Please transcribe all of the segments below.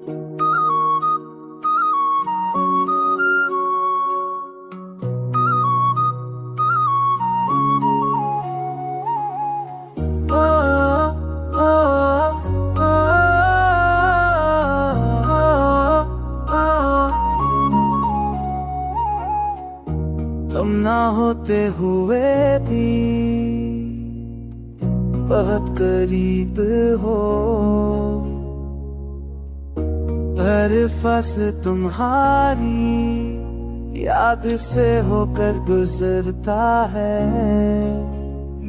तुम ना होते हुए भी बहुत करीब हो, हर फसल तुम्हारी याद से होकर गुजरता है।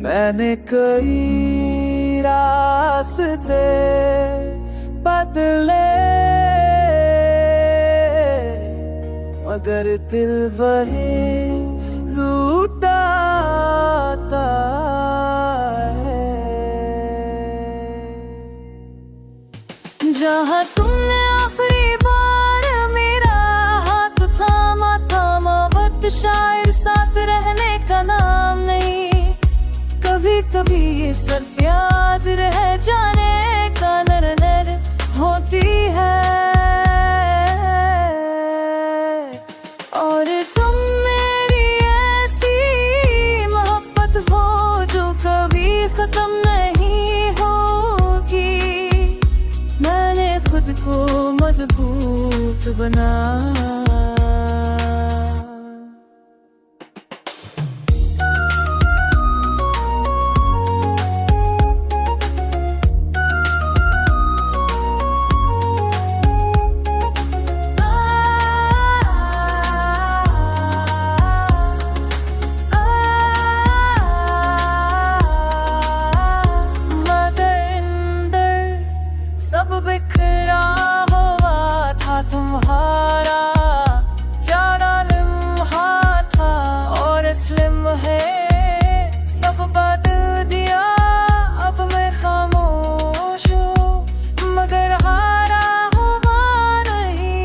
मैंने कई रास्ते बदले मगर दिल वही लूटाता है। जहाँ तुमने आखिरी बार मेरा हाथ थामा थामा, वक्त शायद साथ रहने का नाम नहीं। कभी कभी ये सिर्फ याद रह जाने का नर नर होती है। और तुम मेरी ऐसी मोहब्बत हो जो कभी खत्म नहीं होगी। मैंने खुद को मजबूत बना। सब बिखरा हुआ था तुम्हारा, जाना लम्हा था और स्लिम है सब बदल दिया। अब मैं खामोश हूँ मगर हारा हुआ नहीं।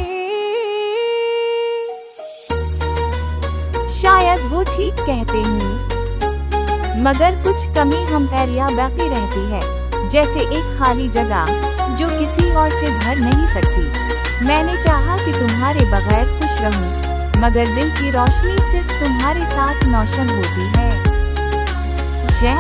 शायद वो ठीक कहते हैं, मगर कुछ कमी हम पर या बाकी रहती है, जैसे एक खाली जगह जो किसी और से भर नहीं सकती। मैंने चाहा कि तुम्हारे बगैर खुश रहूं, मगर दिल की रोशनी सिर्फ तुम्हारे साथ नौशन होती है। जय